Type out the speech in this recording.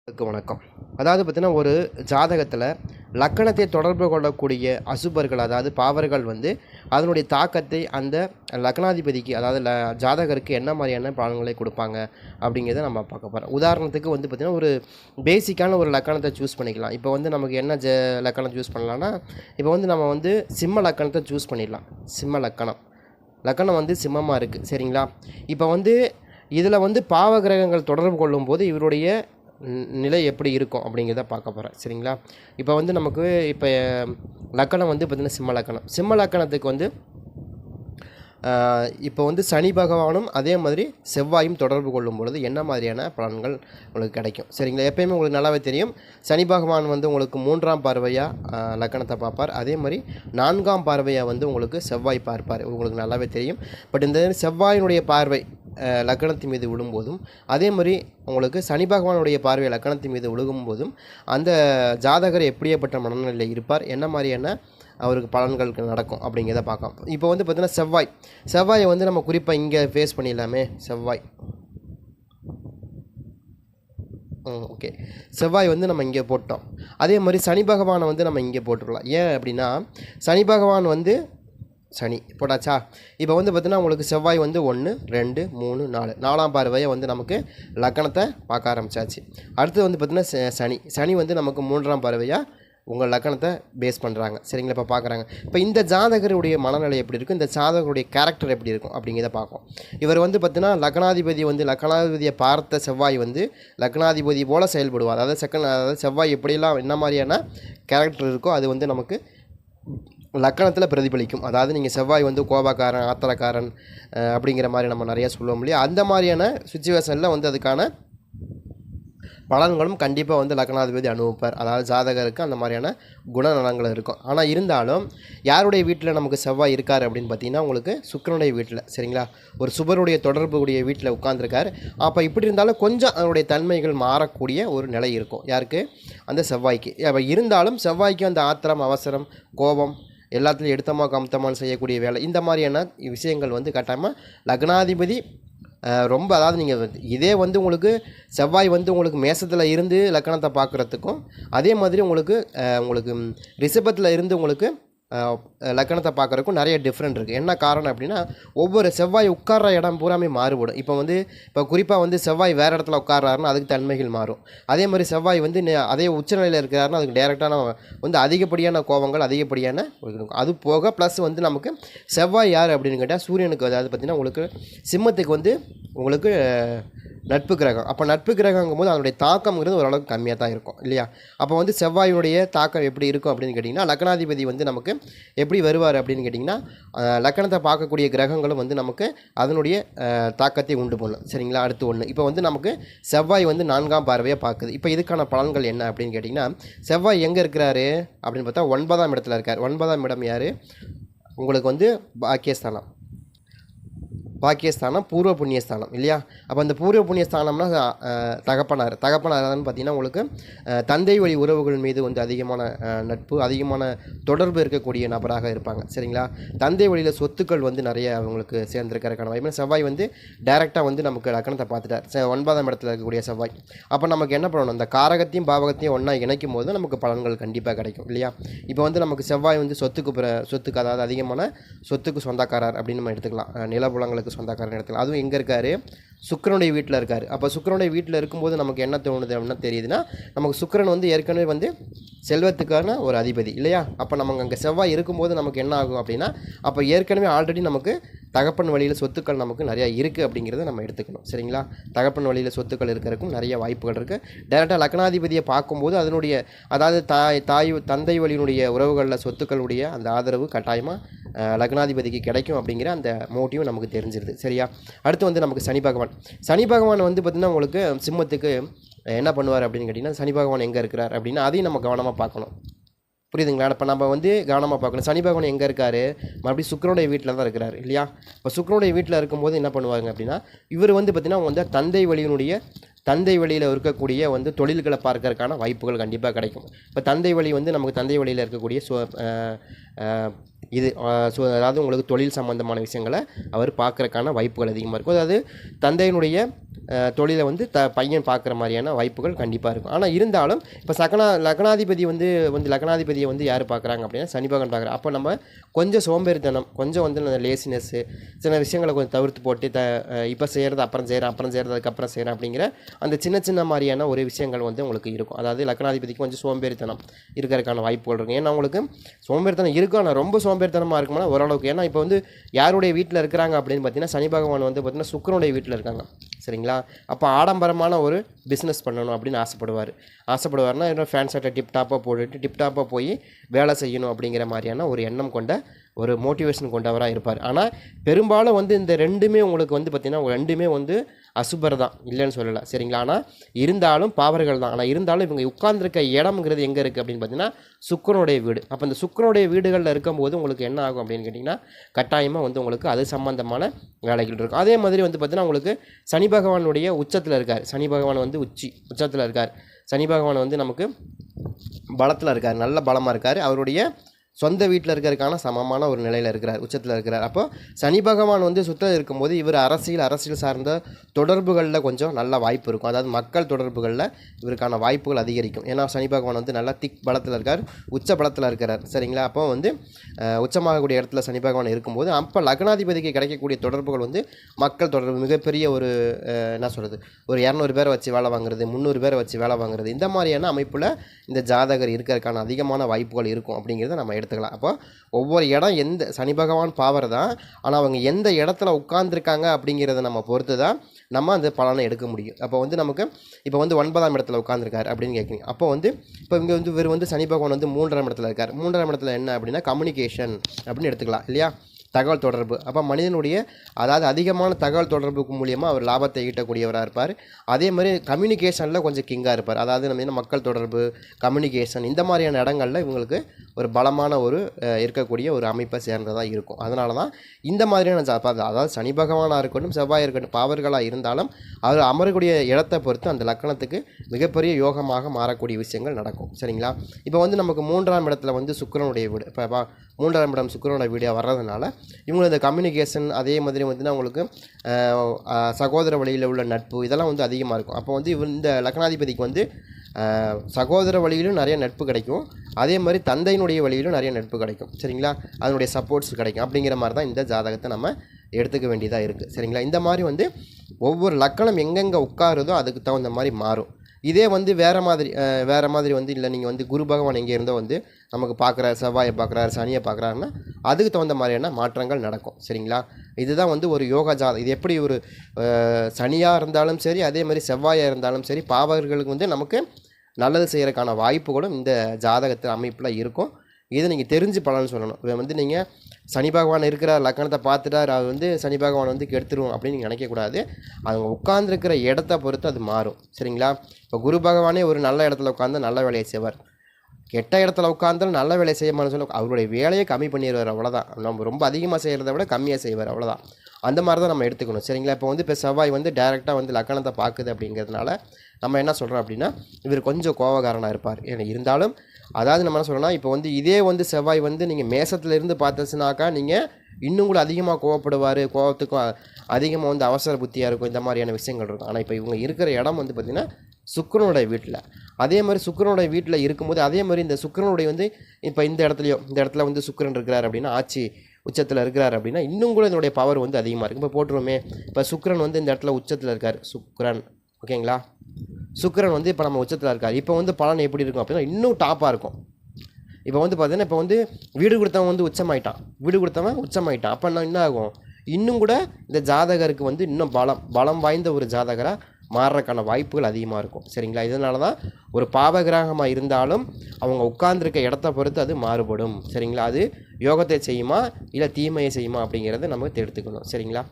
வணக்கம். அதாவது பார்த்தீங்கன்னா, ஒரு ஜாதகத்தில் லக்கணத்தை தொடர்பு கொள்ளக்கூடிய அசுபர்கள், அதாவது பாவர்கள் அதனுடைய தாக்கத்தை அந்த லக்னாதிபதிக்கு, அதாவது ஜாதகருக்கு என்ன மாதிரியான பலன்களை கொடுப்பாங்க அப்படிங்கிறத நம்ம பார்க்க போகிறோம். உதாரணத்துக்கு பார்த்திங்கன்னா, ஒரு பேசிக்கான ஒரு லக்கணத்தை சூஸ் பண்ணிக்கலாம். இப்போ நமக்கு என்ன லக்கணம் சூஸ் பண்ணலான்னா, இப்போ நம்ம சிம்ம லக்கணத்தை சூஸ் பண்ணிடலாம். சிம்ம லக்கணம் சிம்மமாக இருக்குது, சரிங்களா? இப்போ இதில் பாவ கிரகங்கள் தொடர்பு கொள்ளும்போது இவருடைய நிலை எப்படி இருக்கும் அப்படிங்கிறத பார்க்க போகிறேன், சரிங்களா? இப்போ நமக்கு இப்போ லக்கணம் பார்த்திங்கன்னா சிம்ம லக்கணத்துக்கு இப்போ சனி பகவானும் அதே மாதிரி செவ்வாயும் தொடர்பு கொள்ளும் பொழுது என்ன மாதிரியான பலன்கள் உங்களுக்கு கிடைக்கும், சரிங்களா? எப்பயுமே உங்களுக்கு நல்லாவே தெரியும், சனி பகவான் உங்களுக்கு 3ஆம் பார்வையாக லக்கணத்தை பார்ப்பார். அதே மாதிரி 4ஆம் பார்வையாக உங்களுக்கு செவ்வாய் பார்ப்பார், உங்களுக்கு நல்லாவே தெரியும். பட் இந்த செவ்வாயினுடைய பார்வை லக்கணத்தின் மீது விழும்போதும், அதே மாதிரி உங்களுக்கு சனி பகவானுடைய பார்வை லக்கணத்தின் மீது விழுகும்போதும் அந்த ஜாதகர் எப்படியேப்பட்ட மனநிலையில் இருப்பார், என்ன மாதிரியான அவருக்கு பலன்கள் நடக்கும் அப்படிங்கிறத பார்க்கலாம். இப்போ பார்த்திங்கன்னா செவ்வாயை நம்ம குறிப்பாக இங்கே ஃபேஸ் பண்ணிடலாமே. ஓகே, செவ்வாய் நம்ம இங்கே போட்டோம். அதே மாதிரி சனி பகவானை நம்ம இங்கே போட்டுடலாம். ஏன் அப்படின்னா, சனி பகவான் சனி போட்டாச்சா? இப்போ பார்த்திங்கன்னா உங்களுக்கு செவ்வாய் 1 2 3 4 4ஆம் பார்வையை நமக்கு லக்கணத்தை பார்க்க ஆரம்பித்தாச்சு. அடுத்து பார்த்திங்கன்னா சனி நமக்கு 3ஆம் பார்வையாக உங்கள் லக்கணத்தை பேஸ் பண்ணுறாங்க, சரிங்களா? இப்போ பார்க்குறாங்க. இப்போ இந்த ஜாதகருடைய மனநிலை எப்படி இருக்கும், இந்த ஜாதகருடைய கேரக்டர் எப்படி இருக்கும் அப்படிங்கிறத பார்க்கும். இவர் பார்த்திங்கன்னா லக்கணாதிபதியை பார்த்த செவ்வாய் லக்கணாதிபதி போல் செயல்படுவார். அதாவது செவ்வாய் எப்படியெல்லாம் என்ன மாதிரியான கேரக்டர் இருக்கோ அது நமக்கு லக்கணத்தில் பிரதிபலிக்கும். அதாவது நீங்கள் செவ்வாய் கோபக்காரன், ஆத்திரக்காரன் அப்படிங்கிற மாதிரி நம்ம நிறையா சொல்லுவோம் இல்லையா? அந்த மாதிரியான சுச்சுவேஷனில் அதுக்கான பலன்களும் கண்டிப்பாக லக்கணாதிபதி அனுபவிப்பார். அதாவது ஜாதகருக்கு அந்த மாதிரியான குணநலங்கள் இருக்கும். ஆனால் இருந்தாலும் யாருடைய வீட்டில் நமக்கு செவ்வாய் இருக்கார் அப்படின்னு பார்த்தீங்கன்னா, உங்களுக்கு சுக்கிரனுடைய வீட்டில், சரிங்களா? ஒரு சுபருடைய தொடர்புடைய வீட்டில் உட்கார்ந்துருக்கார். அப்போ இப்படி இருந்தாலும் கொஞ்சம் அதனுடைய தன்மைகள் மாறக்கூடிய ஒரு நிலை இருக்கும். யாருக்கு? அந்த செவ்வாய்க்கு. அப்போ இருந்தாலும் செவ்வாய்க்கு அந்த ஆத்திரம், அவசரம், கோபம், எல்லாத்துலையும் எடுத்தமா கம்தமான்னு செய்யக்கூடிய வேலை, இந்த மாதிரியான விஷயங்கள் கட்டாயமாக லக்னாதிபதி ரொம்ப, அதாவது நீங்கள் இதே உங்களுக்கு செவ்வாய் உங்களுக்கு மேசத்தில் இருந்து லக்கணத்தை பார்க்குறதுக்கும், அதே மாதிரி உங்களுக்கு ரிஷபத்தில் இருந்து உங்களுக்கு லக்கணத்தை பார்க்குறதுக்கும் நிறைய டிஃப்ரெண்ட் இருக்குது. என்ன காரணம் அப்படின்னா, ஒவ்வொரு செவ்வாய் உட்கார்ற இடம் பூராமே மாறுபடும். இப்போ குறிப்பாக செவ்வாய் வேறு இடத்துல உட்கார்றாருன்னா அதுக்கு தன்மைகள் மாறும். அதே மாதிரி செவ்வாய் அதே உச்சநிலையில் இருக்கிறாருன்னா அதுக்கு டைரெக்டான அதிகப்படியான கோபங்கள், அதிகப்படியான அது போக ப்ளஸ் நமக்கு செவ்வாய் யார் அப்படின்னு கேட்டால் சூரியனுக்கு, அதாவது பார்த்திங்கன்னா உங்களுக்கு சிம்மத்துக்கு உங்களுக்கு நட்பு கிரகம். அப்போ நட்பு கிரகங்கும் போது அதனுடைய தாக்கம்ங்கிறது ஓரளவுக்கு கம்மியாக தான் இருக்கும் இல்லையா? அப்போ செவ்வாயுடைய தாக்கம் எப்படி இருக்கும் அப்படின்னு கேட்டிங்கன்னா, லக்கணாதிபதி நமக்கு எப்படி வருவார் அப்படின்னு கேட்டிங்கன்னா, லக்கணத்தை பார்க்கக்கூடிய கிரகங்களும் நமக்கு அதனுடைய தாக்கத்தை உண்டு பண்ணும், சரிங்களா? அடுத்து ஒன்று, இப்போ நமக்கு செவ்வாய் 4ஆம் பார்வையை பார்க்குது. இப்போ இதுக்கான பலன்கள் என்ன அப்படின்னு கேட்டிங்கன்னா, செவ்வாய் எங்கே இருக்கிறாரு அப்படின்னு பார்த்தா 9ஆம் இடத்துல இருக்கார். 9ஆம் இடம் யார்? உங்களுக்கு பாக்கியஸ்தானம், பூர்வ புண்ணியஸ்தானம் இல்லையா? அப்போ அந்த பூர்வ புண்ணியஸ்தானம்னா தகப்பனார்னு பார்த்தீங்கன்னா உங்களுக்கு தந்தை வழி உறவுகள் மீது அதிகமான நட்பு, அதிகமான தொடர்பு இருக்கக்கூடிய நபராக இருப்பாங்க, சரிங்களா? தந்தை வழியில் சொத்துக்கள் நிறைய அவங்களுக்கு சேர்ந்துருக்கிறதுக்கான வாய்ப்பு. செவ்வாய் டைரெக்டாக நமக்கு லக்கணத்தை பார்த்துட்டார், 9ஆம் இடத்துல இருக்கக்கூடிய செவ்வாய். அப்போ நமக்கு என்ன பண்ணணும், அந்த காரகத்தையும் பாவகத்தையும் ஒன்றா இணைக்கும் போது நமக்கு பலன்கள் கண்டிப்பாக கிடைக்கும் இல்லையா? இப்போ நமக்கு செவ்வாய் சொத்துக்கு, அதாவது அதிகமான சொத்துக்கு சொந்தக்காரர் அப்படின்னு நம்ம எடுத்துக்கலாம். நிலபுலங்களுக்கு சொந்தக்காரன் இடத்துல, அதுவும் எங்கே இருக்கார்? சுக்கிரனுடைய வீட்டில் இருக்கார். அப்போ சுக்கிரனுடைய வீட்டில் இருக்கும்போது நமக்கு என்ன தோணுது அப்படின்னா தெரியுதுன்னா, நமக்கு சுக்கிரன் ஏற்கனவே செல்வத்துக்கான ஒரு அதிபதி இல்லையா? அப்போ நமக்கு அங்கே செவ்வாய் இருக்கும்போது நமக்கு என்ன ஆகும் அப்படின்னா, அப்போ ஏற்கனவே ஆல்ரெடி நமக்கு தகப்பன் வழியில் சொத்துக்கள் நமக்கு நிறையா இருக்குது அப்படிங்கிறத நம்ம எடுத்துக்கணும், சரிங்களா? தகப்பன் வழியில் சொத்துக்கள் இருக்கிறதுக்கும் நிறைய வாய்ப்புகள் இருக்குது. டைரெக்டாக லக்னாதிபதியை பார்க்கும்போது அதனுடைய, அதாவது தந்தை வழியினுடைய உறவுகளில் சொத்துக்களுடைய அந்த ஆதரவு கட்டாயமாக லக்னாதிபதிக்கு கிடைக்கும் அப்படிங்கிற அந்த மோட்டிவ் நமக்கு தெரிஞ்சிருது, சரியா? அடுத்து நமக்கு சனி பகவான் பார்த்திங்கன்னா உங்களுக்கு சிம்மத்துக்கு என்ன பண்ணுவார் அப்படின்னு கேட்டிங்கன்னா, சனி பகவான் எங்கே இருக்கிறார் அப்படின்னா அதையும் நம்ம கவனமாக பார்க்கணும், புரியுதுங்களா? இப்போ நம்ம கவனமாக பார்க்கணும். சனி பகவான் எங்கே இருக்கார்? மறுபடியும் சுக்கிரனுடைய வீட்டில் தான் இருக்கிறார் இல்லையா? இப்போ சுக்கிரனுடைய வீட்டில் இருக்கும்போது என்ன பண்ணுவாங்க அப்படின்னா, இவர் பார்த்திங்கன்னா தந்தை வழியில் இருக்கக்கூடிய தொழில்களை பார்க்கறதுக்கான வாய்ப்புகள் கண்டிப்பாக கிடைக்கும். இப்போ தந்தை வழி நமக்கு தந்தை வழியில் இருக்கக்கூடிய இது அதாவது உங்களுக்கு தொழில் சம்மந்தமான விஷயங்களை அவர் பார்க்குறக்கான வாய்ப்புகள் அதிகமாக இருக்கும். அதாவது தந்தையினுடைய தொழிலை வந்து பையன் பார்க்குற மாதிரியான வாய்ப்புகள் கண்டிப்பாக இருக்கும். ஆனால் இருந்தாலும் இப்போ லக்னாதிபதி வந்து லக்னாதிபதியை வந்து யார் பார்க்குறாங்க அப்படின்னா சனி பகவான் பார்க்குறாங்க. அப்போ நம்ம கொஞ்சம் சோம்பேறித்தனம், கொஞ்சம் வந்து அந்த லேசினஸ்ஸு, சில விஷயங்களை கொஞ்சம் தவிர்த்து போட்டு இப்போ செய்கிறது அப்புறம் செய்கிறேன் அதுக்கப்புறம் செய்கிறேன் அப்படிங்கிற அந்த சின்ன மாதிரியான ஒரு விஷயங்கள் வந்து உங்களுக்கு இருக்கும். அதாவது லக்னாதிபதிக்கு கொஞ்சம் சோம்பேறித்தனம் இருக்கிறதுக்கான வாய்ப்புகள் இருக்கும். ஏன்னா உங்களுக்கு சோம்பேறித்தனம் இருக்கும், ஆனால் ரொம்ப சோம்பேறித்தனமாக இருக்கும்னா ஓரளவுக்கு. ஏன்னா இப்போ வந்து யாருடைய வீட்டில் இருக்கிறாங்க அப்படின்னு பார்த்தீங்கன்னா சனி பகவான் வந்து பார்த்திங்கன்னா சுக்கிரனுடைய வீட்டில் இருக்காங்க, சரிங்களா. அப்போ ஆடம்பரமான ஒரு பிஸ்னஸ் பண்ணணும் அப்படின்னு ஆசைப்படுவார்னா இன்னும் ஃபேன் ஷர்ட்டை டிப்டாப்பாக போட்டுட்டு டிப்டாப்பாக போய் வேலை செய்யணும் அப்படிங்கிற மாதிரியான ஒரு எண்ணம் கொண்ட ஒரு மோட்டிவேஷன் கொண்டவராக இருப்பார். ஆனால் பெரும்பாலும் வந்து இந்த ரெண்டுமே உங்களுக்கு வந்து பார்த்திங்கன்னா ரெண்டுமே வந்து அசுபர் தான், இல்லைன்னு சொல்லலை, சரிங்களா. ஆனால் இருந்தாலும் பாவர்கள் தான். ஆனால் இருந்தாலும் இவங்க உட்கார்ந்துருக்க இடம்ங்கிறது எங்கே இருக்குது அப்படின்னு பார்த்தீங்கன்னா சுக்கிரனுடைய வீடு. அப்போ இந்த சுக்கிரனுடைய வீடுகளில் இருக்கும்போது உங்களுக்கு என்ன ஆகும் அப்படின்னு கேட்டிங்கன்னா கட்டாயமாக வந்து உங்களுக்கு அது சம்மந்தமான வேலைகள் இருக்கும். அதே மாதிரி வந்து பார்த்திங்கன்னா உங்களுக்கு சனி பகவானுடைய உச்சத்தில் இருக்கார். சனி பகவான் வந்து உச்சத்தில் இருக்கார். சனி பகவான் வந்து நமக்கு பலத்தில் இருக்கார், நல்ல பலமாக இருக்கார். அவருடைய சொந்த வீட்டில் இருக்கிறதுக்கான சமமான ஒரு நிலையில் இருக்கிறார், உச்சத்தில் இருக்கிறார். அப்போ சனி பகவான் வந்து சுத்தம் இருக்கும்போது இவர் அரசியல் சார்ந்த தொடர்புகளில் கொஞ்சம் நல்ல வாய்ப்பு இருக்கும். அதாவது மக்கள் தொடர்புகளில் இவருக்கான வாய்ப்புகள் அதிகரிக்கும். ஏன்னா சனி பகவான் வந்து நல்லா பலத்தில் இருக்கார், உச்ச பலத்தில் இருக்கிறார், சரிங்களா. அப்போ வந்து உச்சமாகக்கூடிய இடத்துல சனி பகவான் இருக்கும்போது அப்போ லக்னாதிபதிக்கு கிடைக்கக்கூடிய தொடர்புகள் வந்து மக்கள் தொடர்பு மிகப்பெரிய ஒரு என்ன சொல்கிறது, ஒரு 200 பேரை வச்சு வேலை வாங்குறது, 300 பேரை வச்சு வேலை வாங்குறது, இந்த மாதிரியான அமைப்பில் இந்த ஜாதகர் இருக்கிறதுக்கான அதிகமான வாய்ப்புகள் இருக்கும் அப்படிங்கிறத நம்ம எடுத்துக்கலாம். அப்போ ஒவ்வொரு இடம் எந்த சனி பகவான் பாவர் தான், ஆனால் அவங்க எந்த இடத்துல உட்கார்ந்துருக்காங்க அப்படிங்கிறத நம்ம பொறுத்து தான் நம்ம அந்த பலனை எடுக்க முடியும். அப்போ வந்து நமக்கு இப்போ வந்து 9ஆம் இடத்துல உட்காந்துருக்காரு அப்படின்னு கேட்குறீங்க. அப்போ வந்து இப்போ இங்கே வந்து இவர் வந்து சனி பகவான் வந்து 3ஆம் இடத்துல இருக்கார். 3ஆம் இடத்துல என்ன அப்படின்னா கம்யூனிகேஷன் அப்படின்னு எடுத்துக்கலாம் இல்லையா, தகவல் தொடர்பு. அப்போ மனிதனுடைய அதாவது அதிகமான தகவல் தொடர்புக்கு மூலியமாக அவர் லாபத்தை ஈட்டக்கூடியவராக இருப்பார். அதே மாதிரி கம்யூனிகேஷனில் கொஞ்சம் கிங்காக இருப்பார். அதாவது நம்ம மக்கள் தொடர்பு, கம்யூனிகேஷன், இந்த மாதிரியான இடங்களில் இவங்களுக்கு ஒரு பலமான ஒரு இருக்கக்கூடிய ஒரு அமைப்பை சேர்ந்ததாக இருக்கும். அதனால தான் இந்த மாதிரியான அதாவது சனி பகவானாக இருக்கட்டும், செவ்வாய் இருக்கட்டும், பாவர்களாக இருந்தாலும் அவர் அமரக்கூடிய இடத்தை பொறுத்து அந்த லக்கணத்துக்கு மிகப்பெரிய யோகமாக மாறக்கூடிய விஷயங்கள் நடக்கும், சரிங்களா. இப்போ வந்து நமக்கு 3ஆம் இடத்துல வந்து சுக்கிரனுடைய வீடு, இப்போ 3ஆம் இடம் சுக்கிரனுடைய வீடாக வர்றதுனால இவங்களுக்கு இந்த கம்யூனிகேஷன், அதே மாதிரி வந்து அவங்களுக்கு சகோதர வழியில் உள்ள நட்பு இதெல்லாம் வந்து அதிகமாக இருக்கும். அப்போ வந்து இந்த லக்னாதிபதிக்கு வந்து சகோதர வழியிலும் நிறைய நட்பு கிடைக்கும், அதே மாதிரி தந்தையினுடைய வழியிலும் நிறைய நட்பு கிடைக்கும், சரிங்களா. அதனுடைய சப்போர்ட்ஸ் கிடைக்கும். அப்படிங்கிற மாதிரி தான் இந்த ஜாதகத்தை நம்ம எடுத்துக்க வேண்டியதாக இருக்குது, சரிங்களா. இந்த மாதிரி வந்து ஒவ்வொரு லக்கணம் எங்கெங்கே உட்காருதோ அதுக்கு தகுந்த மாதிரி மாறும். இதே வந்து வேறு மாதிரி வந்து இல்லை நீங்கள் வந்து குரு பகவான் எங்கே இருந்தோ வந்து நமக்கு பார்க்குறாரு, செவ்வாயை பார்க்குறாரு, சனியை பார்க்குறாருன்னா அதுக்கு தகுந்த மாதிரியான மாற்றங்கள் நடக்கும், சரிங்களா. இதுதான் வந்து ஒரு யோகா ஜாதகம். இது எப்படி ஒரு சனியாக இருந்தாலும் சரி, அதே மாதிரி செவ்வாயாக இருந்தாலும் சரி, பாவர்களுக்கு வந்து நமக்கு நல்லது செய்கிறதுக்கான வாய்ப்புகளும் இந்த ஜாதகத்து அமைப்பில் இருக்கும். இதை நீங்கள் தெரிஞ்சு பலன்னு சொல்லணும். இதை வந்து நீங்கள் சனி பகவான் இருக்கிற லக்கணத்தை பார்த்துட்டார், அது வந்து சனி பகவான் வந்து கெடுத்துரும் அப்படின்னு நீங்கள் நினைக்கக்கூடாது. அவங்க உட்கார்ந்துருக்கிற இடத்த பொறுத்து அது மாறும், சரிங்களா. இப்போ குரு பகவானே ஒரு நல்ல இடத்துல உட்காந்து நல்ல வேலையை செய்வார், கெட்ட இடத்துல உட்காந்தாலும் நல்ல வேலையை செய்யமான்னு சொல்ல அவருடைய வேலையை கம்மி பண்ணிடுவார், அவ்வளோதான். நம்ம ரொம்ப அதிகமாக செய்கிறத விட கம்மியாக செய்வார், அவ்வளோதான். அந்த மாதிரி தான் நம்ம எடுத்துக்கணும், சரிங்களா. இப்போ வந்து இப்போ செவ்வாய் வந்து டைரெக்டாக வந்து லக்கணத்தை பார்க்குது அப்படிங்கிறதுனால நம்ம என்ன சொல்கிறோம் அப்படின்னா இவர் கொஞ்சம் கோபக்காரனாக இருப்பார். இருந்தாலும் அதாவது நம்ம என்ன சொல்கிறோம்னா இப்போ வந்து இதே வந்து செவ்வாய் வந்து நீங்கள் மேசத்துலேருந்து பார்த்துச்சுனாக்கா நீங்கள் இன்னும் கூட அதிகமாக கோவப்படுவார், கோவத்துக்கும் அதிகமாக வந்து அவசர புத்தியாக இருக்கும், இந்த மாதிரியான விஷயங்கள் இருக்கும். ஆனால் இப்போ இவங்க இருக்கிற இடம் வந்து பார்த்திங்கன்னா சுக்கிரனுடைய வீட்டில், அதே மாதிரி சுக்கிரனுடைய வீட்டில் இருக்கும்போது அதே மாதிரி இந்த சுக்கிரனுடைய வந்து இப்போ இந்த இடத்துல வந்து சுக்கிரன் இருக்கிறார் அப்படின்னா ஆட்சி உச்சத்தில் இருக்கிறார் அப்படின்னா இன்னும் கூட இதனுடைய பவர் வந்து அதிகமாக இருக்குது. இப்போ போட்டுருவோமே, இப்போ சுக்கிரன் வந்து இந்த இடத்துல உச்சத்தில் இருக்கார், சுக்கிரன் ஓகேங்களா. சுக்கிரன் வந்து இப்போ நம்ம உச்சத்தில் இருக்கார். இப்போ வந்து பலன் எப்படி இருக்கும் அப்படின்னா இன்னும் டாப்பாக இருக்கும். இப்போ வந்து பார்த்தீங்கன்னா இப்போ வந்து வீடு கொடுத்தவன் வந்து உச்சமாயிட்டான். அப்போ என்ன ஆகும், இன்னும் கூட இந்த ஜாதகருக்கு வந்து இன்னும் பலம் வாய்ந்த ஒரு ஜாதகராக மாறுறதுக்கான வாய்ப்புகள் அதிகமாக இருக்கும், சரிங்களா. இதனால தான் ஒரு பாவகிரகமாக இருந்தாலும் அவங்க உட்கார்ந்துருக்க இடத்த பொறுத்து அது மாறுபடும், சரிங்களா. அது யோகத்தை செய்யுமா இல்லை தீமையை செய்யுமா அப்படிங்கிறத நம்ம எடுத்துக்கணும், சரிங்களா.